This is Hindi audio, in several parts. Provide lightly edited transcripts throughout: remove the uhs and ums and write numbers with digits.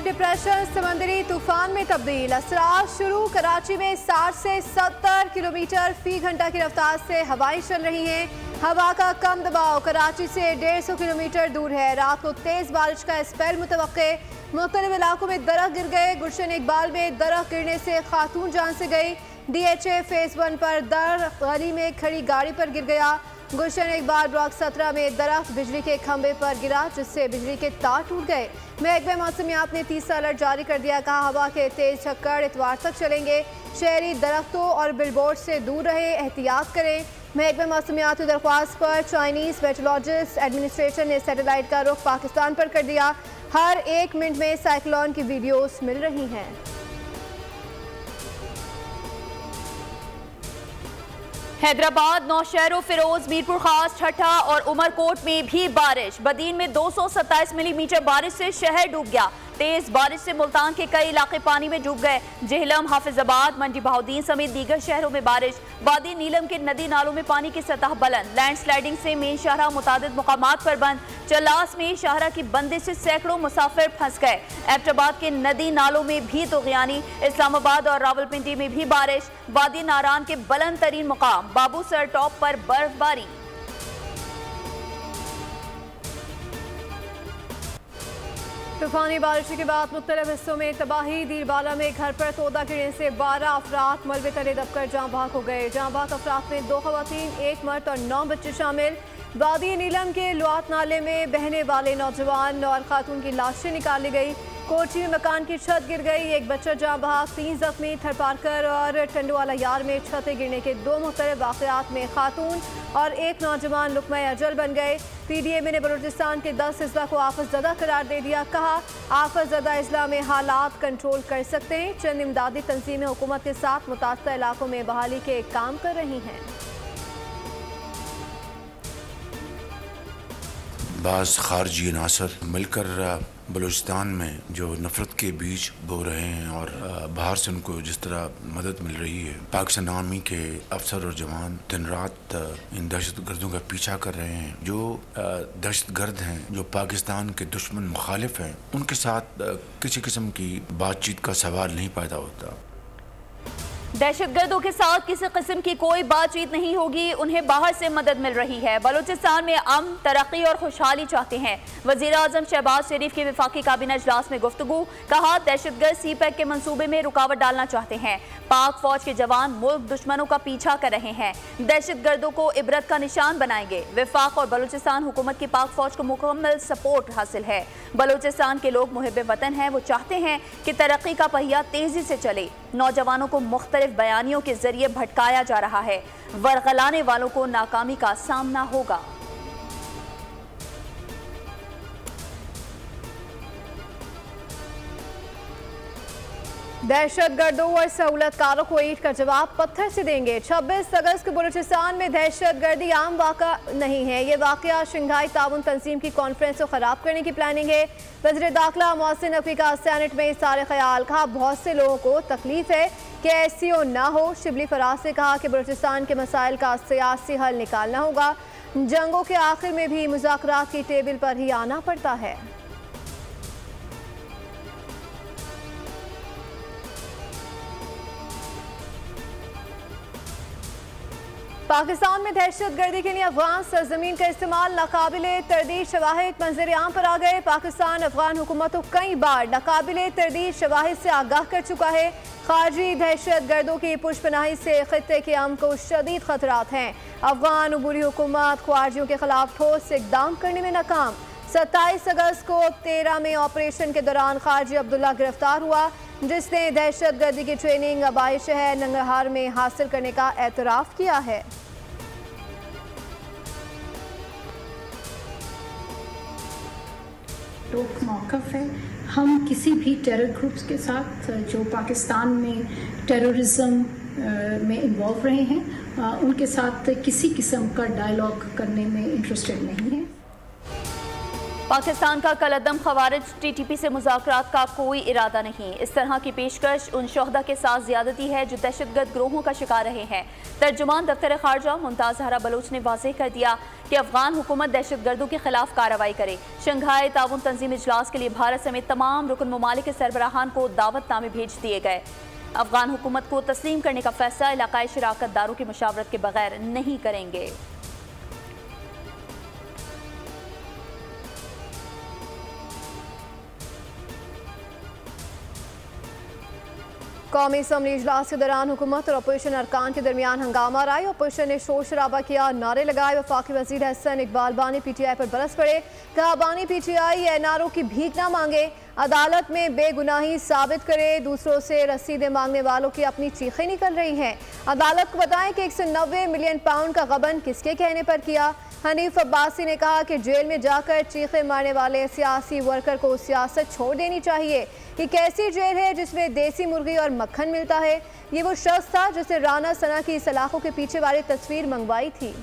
डिप्रेशन समंदरी तूफान में तब्दील। असरार शुरू। कराची में 60 से 70 किलोमीटर फी घंटा की रफ्तार से हवाएं चल रही हैं। हवा का कम दबाव कराची से 150 किलोमीटर दूर है। रात को तेज बारिश का स्पेल मुतवक्के। मुख्तलिफ इलाकों में दरख्त गिर गए। गुलशन इकबाल में दरख्त गिरने से खातून जान से गई। DHA फेज 1 पर दरख्त गली में खड़ी गाड़ी पर गिर गया। गुलशन इकबाल ब्लॉक 17 में दरख्त बिजली के खंभे पर गिरा जिससे बिजली के तार टूट गए। महकमे मौसमियात ने तीसरा अलर्ट जारी कर दिया। कहा हवा के तेज झक्कड़ इतवार तक चलेंगे। शहरी दरख्तों और बिलबोर्ड से दूर रहे, एहतियात करें। महकमे मौसमियात की दरख्वास्त पर चाइनीज मेट्रोलॉजिस्ट एडमिनिस्ट्रेशन ने सैटेलाइट का रुख पाकिस्तान पर कर दिया। हर 1 मिनट में साइक्लोन की वीडियोस मिल रही हैं। हैदराबाद, नौशहरों, फिरोज, मीरपुर खास, ठट्ठा और उमरकोट में भी बारिश। बदीन में 227 मिलीमीटर बारिश से शहर डूब गया। तेज बारिश से मुल्तान के कई इलाके पानी में डूब गए। जेहलम, हाफिजाबाद, मंडी बहाउद्दीन समेत दीगर शहरों में बारिश। वादी नीलम के नदी नालों में पानी की सतह बुलंद। लैंडस्लाइडिंग से मेन शाहरा मुतादिद मुकामात पर बंद। चलास में शाहरा की बंदिश से सैकड़ों मुसाफिर फंस गए। एबटाबाद के नदी नालों में भी तुग़यानी। इस्लामाबाद और रावलपिंडी में भी बारिश। वादी नारान के बुलंद तरीन मुकाम बाबूसर टॉप पर बर्फबारी। तूफानी बारिश के बाद मुख्तलिफ हिस्सों में तबाही। दीरबाला में घर पर तोदा गिरने से 12 अफराद मलबे तले दबकर जाँ बहक हो गए। जाँ बहक अफराद में 2 खवातीन, 1 मर्द और 9 बच्चे शामिल। वादी नीलम के लुआत नाले में बहने वाले नौजवान और खातून की लाशें निकाली गई। कोठी में मकान की छत गिर गई। 1 बच्चा जाँ बहक, 3 जख्मी। थरपारकर और टंडवाला यार में छतें गिरने के 2 मुख्तलिफ वाक़यात में खातून और 1 नौजवान लुक़मा अजल बन गए। PDMA ने बलूचिस्तान के 10 अजला को आफतज़दा करार दे दिया। कहा आफतज़दा अजला में हालात कंट्रोल कर सकते हैं। चंद इमदादी तंजीमें हुकूमत के साथ मुतासरा इलाकों में बहाली के काम कर रही हैं। बाज़ खारजी अनासर मिलकर बलूचिस्तान में जो नफरत के बीज बो रहे हैं और बाहर से उनको जिस तरह मदद मिल रही है, पाकिस्तान आर्मी के अफसर और जवान दिन रात इन दहशत गर्दों का पीछा कर रहे हैं। जो दहशत गर्द हैं, जो पाकिस्तान के दुश्मन मुखालिफ हैं, उनके साथ किसी किस्म की बातचीत का सवाल नहीं पैदा होता। दहशतगर्दों के साथ किसी किस्म की कोई बातचीत नहीं होगी। उन्हें बाहर से मदद मिल रही है। बलूचिस्तान में अमन, तरक्की और खुशहाली चाहते हैं। वज़ीर आज़म शहबाज शरीफ की वफाकी काबीना इजलास में गुफ्तगू। कहा दहशतगर्द CPEC के मंसूबे में रुकावट डालना चाहते हैं। पाक फौज के जवान मुल्क दुश्मनों का पीछा कर रहे हैं। दहशतगर्दों को इबरत का निशान बनाएंगे। वफाक और बलूचिस्तान हुकूमत की पाक फौज को मुकम्मल सपोर्ट हासिल है। बलूचिस्तान के लोग मुहिब वतन हैं। वो चाहते हैं कि तरक्की का पहिया तेजी से चले। नौजवानों को मुख्तलिफ बयानियों के जरिए भटकाया जा रहा है। वरगलाने वालों को नाकामी का सामना होगा। दहशतगर्दों और सहूलतकारों को ईंट का जवाब पत्थर से देंगे। 26 अगस्त को बलूचिस्तान में दहशतगर्दी आम वाक़ा नहीं है। ये वाक़या शंघाई ताउन तंजीम की कॉन्फ्रेंस को ख़राब करने की प्लानिंग है। वज़ीर दाखिला मोहसिन नकवी का सेनेट में सारे ख्याल। कहा बहुत से लोगों को तकलीफ है कि SCO ना हो। शिबली फराज से कहा कि बलूचिस्तान के मसाइल का सियासी हल निकालना होगा। जंगों के आखिर में भी मुज़ाकरात की टेबल पर ही आना पड़ता है। पाकिस्तान में दहशतगर्दी के लिए अफगान सरजमीन का इस्तेमाल नाकाबिले तरदीद शवाहिद मंजर आम पर आ गए। पाकिस्तान अफगान हुकूमत को कई बार नाकाबिले तरदीद शवाहिद से आगाह कर चुका है। खारजी दहशतगर्दों की पुशपनाही से खित्ते के अमन को शदीद खतरात हैं। अफगान अबूरी हुकूमत ख्वारजियों के खिलाफ ठोस इकदाम करने में नाकाम। 27 अगस्त को 13 में ऑपरेशन के दौरान खारजी अब्दुल्ला गिरफ्तार हुआ, जिसने दहशतगर्दी की ट्रेनिंग आबाई शहर नंगरहार में हासिल करने का एतराफ़ किया है। रोक मौक़िफ़ है। हम किसी भी टेरर ग्रुप्स के साथ जो पाकिस्तान में टेररिज्म में इन्वॉल्व रहे हैं, उनके साथ किसी किस्म का डायलॉग करने में इंटरेस्टेड नहीं है। पाकिस्तान का कलअदम खवारिज TTP से मुज़ाकरात का कोई इरादा नहीं। इस तरह की पेशकश उन शोहदा के साथ ज्यादती है जो दहशतगर्द ग्रोहों का शिकार रहे हैं। तर्जुमान दफ्तर खारजा मुमताज़ ज़हरा बलोच ने वाज़ेह कर दिया कि अफगान हुकूमत दहशतगर्दों के खिलाफ कार्रवाई करे। शंघाई ताउन तंजीम इजलास के लिए भारत समेत तमाम रुकन ममालिक के सरबराहान को दावतनामे भेज दिए गए। अफगान हुकूमत को तस्लीम करने का फैसला इलाकाई शराकतदारों की मशावरत के बगैर नहीं करेंगे। कौमी असम्बली इजलास के दौरान हुकूमत और अपोजिशन अरकान के दरमियान हंगामा रहा। अपोजिशन ने शोर शराबा किया, नारे लगाए। वफाकी वजीर हसन इकबाल बानी PTI पर बरस पड़े। कहा बानी PTI NRO की भीख ना मांगे, अदालत में बेगुनाही साबित करे। दूसरों से रसीदें मांगने वालों की अपनी चीखें निकल रही हैं। अदालत को बताएं कि 190 मिलियन पाउंड का गबन किसके कहने पर किया। हनीफ अब्बासी ने कहा कि जेल में जाकर चीखे मारने वाले सियासी वर्कर को सियासत छोड़ देनी चाहिए। ये कैसी जेल है जिसमें देसी मुर्गी और मक्खन मिलता है। ये वो शख्स था जिसने राना सना की सलाखों के पीछे वाली तस्वीर मंगवाई थी।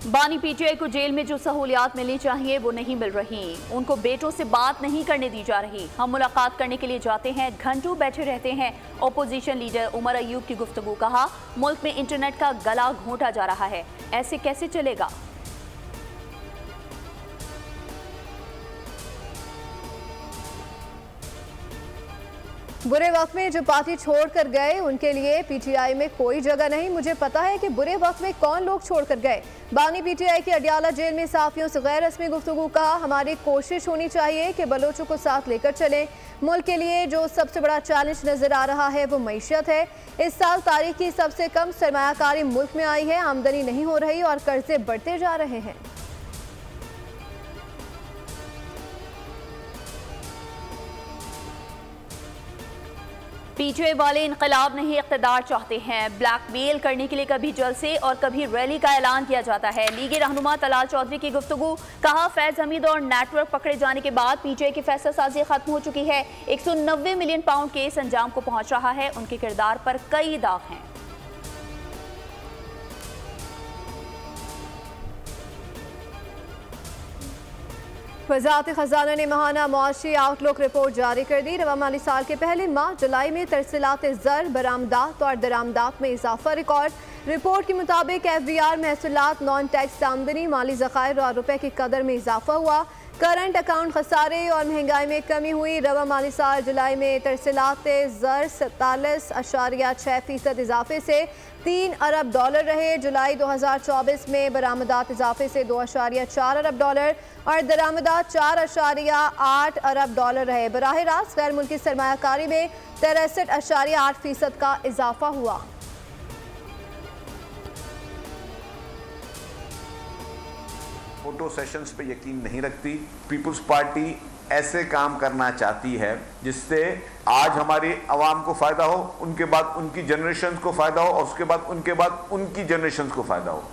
बानी PTI को जेल में जो सहूलियात मिलनी चाहिए वो नहीं मिल रही। उनको बेटों से बात नहीं करने दी जा रही। हम मुलाकात करने के लिए जाते हैं, घंटों बैठे रहते हैं। ओपोजिशन लीडर उमर अयूब की गुफ्तगू। कहा मुल्क में इंटरनेट का गला घोंटा जा रहा है, ऐसे कैसे चलेगा। बुरे वक्त में जो पार्टी छोड़कर गए उनके लिए PTI में कोई जगह नहीं। मुझे पता है कि बुरे वक्त में कौन लोग छोड़कर गए। बानी PTI की अडियाला जेल में साफियों से गैर रस्मी गुफ्तगू। कहा हमारी कोशिश होनी चाहिए कि बलोचों को साथ लेकर चलें। मुल्क के लिए जो सबसे बड़ा चैलेंज नजर आ रहा है वो मईशत है। इस साल तारीख की सबसे कम सरमायाकारी मुल्क में आई है। आमदनी नहीं हो रही और कर्जे बढ़ते जा रहे हैं। PTI वाले इनकलाब नहीं इख्तिदार चाहते हैं। ब्लैकमेल करने के लिए कभी जलसे और कभी रैली का ऐलान किया जाता है। लीगी रहनुमा तलाल चौधरी की गुफ्तगू। कहा फैज हमीद और नेटवर्क पकड़े जाने के बाद PTI की फैसला साजी खत्म हो चुकी है। 190 मिलियन पाउंड केस अंजाम को पहुंच रहा है। उनके किरदार पर कई दाग हैं। वज़ारत खजाना ने माहाना मुआशी आउटलुक रिपोर्ट जारी कर दी। रवा माली साल के पहले माह जुलाई में तरसीलात ज़र, बरामदात और दरामदात में इजाफा रिकॉर्ड। रिपोर्ट के मुताबिक FDR महसूलात, नॉन टैक्स आमदनी, माली ज़खायर और रुपए की कदर में इजाफा हुआ। करंट अकाउंट खसारे और महंगाई में कमी हुई। रवा माली साल जुलाई में तरसीलात ज़र 47.6% इजाफे से $3 अरब रहे। जुलाई 2024 में बरामदात इजाफे से $2.4 अरब और दरामदात $4.8 अरब रहे। बराह रास्त गैर मुल्की सरमायाकारी में 63.8% का इजाफा हुआ। फोटो सेशंस पे यकीन नहीं रखती। पीपल्स पार्टी ऐसे काम करना चाहती है जिससे आज हमारी आवाम को फ़ायदा हो, उनके बाद उनकी जनरेशन को फ़ायदा हो और उसके बाद उनकी जनरेशन को फ़ायदा हो।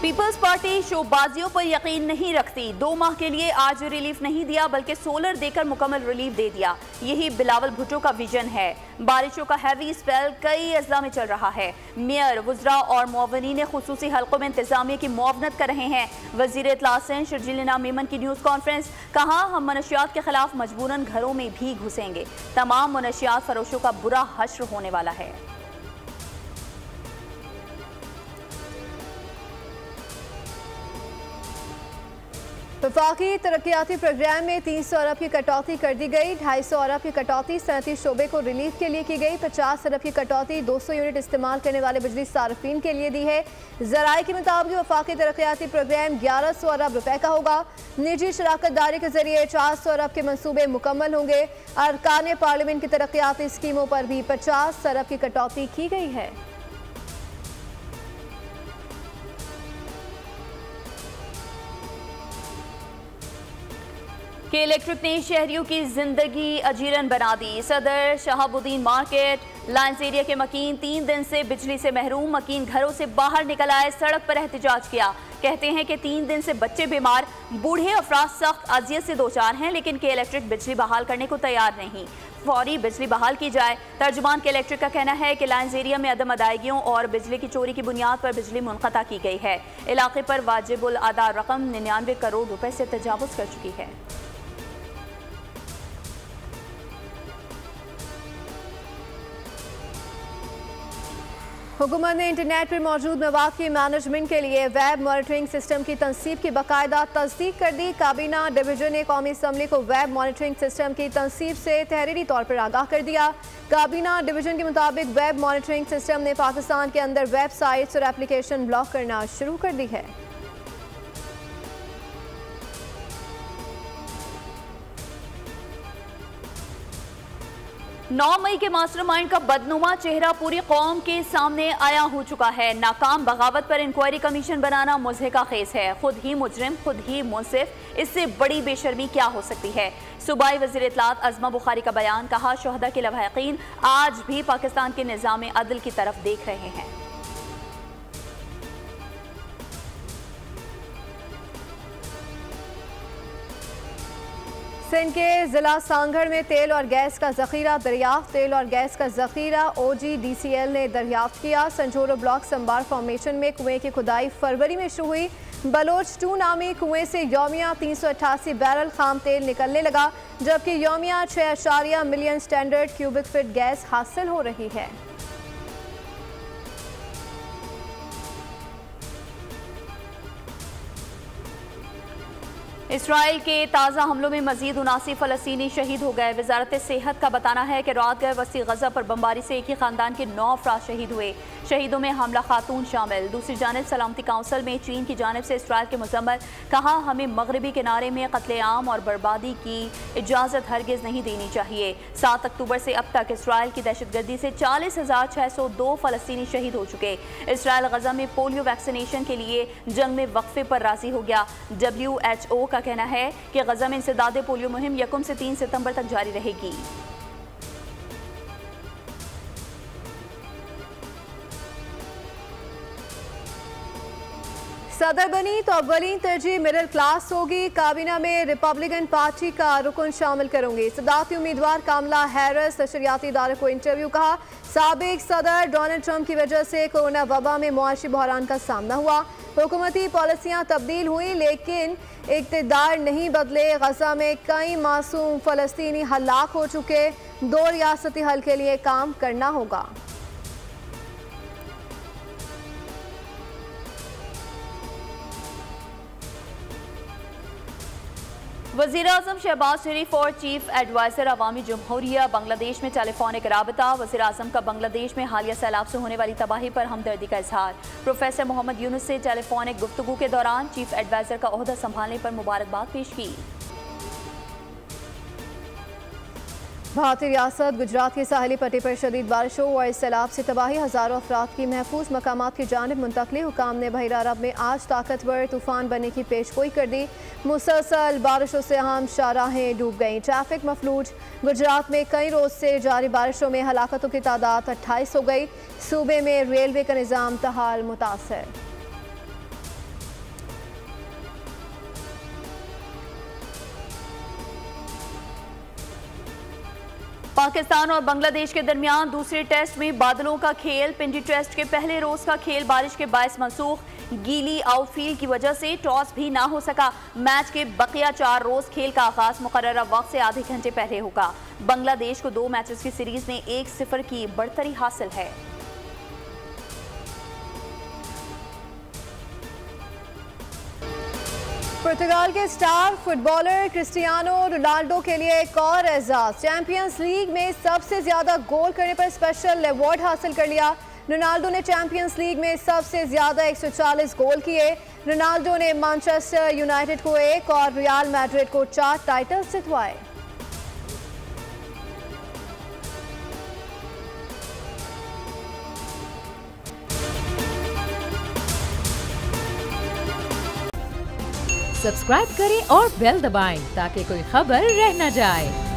पीपल्स पार्टी शोबाजियों पर यकीन नहीं रखती। 2 माह के लिए आज रिलीफ नहीं दिया बल्कि सोलर देकर मुकम्मल रिलीफ दे दिया। यही बिलावल भुट्टो का विजन है। बारिशों का हैवी स्पेल कई अजला में चल रहा है। मेयर, वुज़रा और मुअव्विनीन खुसूसी हल्कों में इंतजामिया की मुआवनत कर रहे हैं। वज़ीर इत्तलात शर्जील इनाम मेमन की न्यूज़ कॉन्फ्रेंस। कहा हम मनशियात के खिलाफ मजबूरन घरों में भी घुसेंगे। तमाम मनशियात फरोशों का बुरा हश्र होने वाला है। वफाकी तरक्याती प्रोग्राम में 300 अरब की कटौती कर दी गई। 250 अरब की कटौती सनती शोबे को रिलीफ के लिए की गई। 50 अरब की कटौती 200 यूनिट इस्तेमाल करने वाले बिजली सार्फिन के लिए दी है। ज़राए के मुताबिक वफाकी तरक्याती प्रोग्राम 1100 अरब रुपए का होगा। निजी शराकत दारी के जरिए 400 अरब के मनसूबे मुकम्मल होंगे। अरकान पार्लियामेंट की तरक्याती स्कीमों पर भी 50 अरब की कटौती की गई है। के इलेक्ट्रिक ने शहरियों की जिंदगी अजीरन बना दी। सदर शहाबुद्दीन मार्केट लाइन्स एरिया के मकीन 3 दिन से बिजली से महरूम। मकीन घरों से बाहर निकल आए, सड़क पर एहतजाज किया। कहते हैं कि 3 दिन से बच्चे बीमार, बूढ़े अफराद सख्त अजियत से दो चार हैं, लेकिन के इलेक्ट्रिक बिजली बहाल करने को तैयार नहीं। फौरी बिजली बहाल की जाए। तर्जुमान के इलेक्ट्रिक का कहना है कि लाइन्स एरिया में अदम अदायगियों और बिजली की चोरी की बुनियाद पर बिजली मुनक़ता की गई है। इलाके पर वाजिबुल अदा रकम 99 करोड़ रुपए से तजावुज़ कर चुकी है। हुकूमत ने इंटरनेट पर मौजूद मवाद की मैनेजमेंट के लिए वेब मॉनिटरिंग सिस्टम की तनसीब की बाकायदा तस्दीक कर दी। काबीना डिवीजन ने कौमी असम्बली को वेब मॉनिटरिंग सिस्टम की तनसीब से तहरीरी तौर पर आगाह कर दिया। काबीना डिवीजन के मुताबिक वेब मॉनिटरिंग सिस्टम ने पाकिस्तान के अंदर वेबसाइट्स और एप्लीकेशन ब्लॉक करना शुरू कर दी है। 9 मई के मास्टरमाइंड का बदनुमा चेहरा पूरी कौम के सामने आया हो चुका है। नाकाम बगावत पर इंक्वायरी कमीशन बनाना मुज़हिका खेस है। खुद ही मुजरिम, खुद ही मुंसिफ, इससे बड़ी बेशर्मी क्या हो सकती है। सूबाई वज़ीर इत्तलात अज़मा बुखारी का बयान, कहा शोहदा के लवाहिकीन आज भी पाकिस्तान के निज़ाम अदल की तरफ देख रहे हैं। सिंध के जिला सांगड़ में तेल और गैस का जखीरा दरियाफ्त। तेल और गैस का जखीरा OGDCL ने दरियाफ्त किया। संजोरो ब्लॉक संबार फॉर्मेशन में कुएं की खुदाई फरवरी में शुरू हुई। बलोच 2 नामी कुएं से यौमिया 388 बैरल खाम तेल निकलने लगा, जबकि यौमिया 6.0 million standard cubic feet gas हासिल हो रही है। इसराइल के ताज़ा हमलों में मजीद 79 फ़लस्तीनी शहीद हो गए। वजारत सेहत का बताना है कि रात गए वसी गज़ा पर बमबारी से एक ही ख़ानदान के 9 अफराद शहीद हुए। शहीदों में हामला खातून शामिल। दूसरी जानब सलामती काउंसिल में चीन की जानब से इसराइल के मुज़म्मल, कहा हमें मगरबी किनारे में कत्लेआम और बर्बादी की इजाज़त हरगिज़ नहीं देनी चाहिए। 7 अक्टूबर से अब तक इसराइल की दहशतगर्दी से 40,602 फ़लस्तीनी शहीद हो चुके। इसराइल गज़ा में पोलियो वैक्सीनेशन के लिए जंग में वक्फे पर राज़ी हो गया। WHO का कहना है कि गजा में इंसदाद पोलियो मुहिम 1 से 3 सितंबर तक जारी रहेगी। सदर बनी तो अव्वलीन तरजीह मिडिल क्लास होगी। काबीना में रिपब्लिकन पार्टी का रुकन शामिल करूंगी। सदारती उम्मीदवार कामला हैरिस नशरियाती इदारे को इंटरव्यू, कहा साबिक सदर डोनाल्ड ट्रंप की वजह से कोरोना वबा में मुआशी बहरान का सामना हुआ। हुकूमती पॉलिसियाँ तब्दील हुई लेकिन इक़्तिदार नहीं बदले। गजा में कई मासूम फ़लस्तीनी हलाक हो चुके। 2 रियासती हल के लिए काम करना होगा। वज़ीर-ए-आज़म शहबाज शरीफ और चीफ एडवाइज़र अवामी जमहूरिया बांग्लादेश में टेलीफोनिक राबता। वज़ीर-ए-आज़म का बांग्लादेश में हालिया सैलाब से होने वाली तबाही पर हमदर्दी का इजहार। प्रोफेसर मोहम्मद यूनुस से टेलीफोनिक गुफ्तगू के दौरान चीफ एडवाइज़र का ओहदा संभालने पर मुबारकबाद पेश की। भारतीय रियासत गुजरात की साहिली पट्टी पर शदीद बारिशों और सैलाब से तबाही, हज़ारों अफराद की महफूज मकामात की जानिब मुंतकली। हुकाम ने बहिरा अरब में आज ताकतवर तूफान बनने की पेशगोई कर दी। मुसलसल बारिशों से अहम शाहराहें डूब गईं, ट्रैफिक मफलूज। गुजरात में कई रोज से जारी बारिशों में हलाकतों की तादाद 28 हो गई। सूबे में रेलवे का निज़ाम तहाल मुतासर। पाकिस्तान और बांग्लादेश के दरमियान दूसरे टेस्ट में बादलों का खेल। पिंडी टेस्ट के पहले रोज का खेल बारिश के बायस मनसूख। गीली आउटफील्ड की वजह से टॉस भी ना हो सका। मैच के बकिया 4 रोज खेल का आगाज मुकर्ररा वक्त से आधे घंटे पहले होगा। बांग्लादेश को 2 मैचेस की सीरीज में 1-0 की बढ़तरी हासिल है। पुर्तगाल के स्टार फुटबॉलर क्रिस्टियानो रोनाल्डो के लिए एक और एजाज। चैंपियंस लीग में सबसे ज्यादा गोल करने पर स्पेशल अवार्ड हासिल कर लिया। रोनाल्डो ने चैंपियंस लीग में सबसे ज्यादा 140 गोल किए। रोनाल्डो ने मैनचेस्टर यूनाइटेड को 1 और रियल मैड्रिड को 4 टाइटल जितवाए। सब्सक्राइब करें और बेल दबाएं ताकि कोई खबर रह न जाए।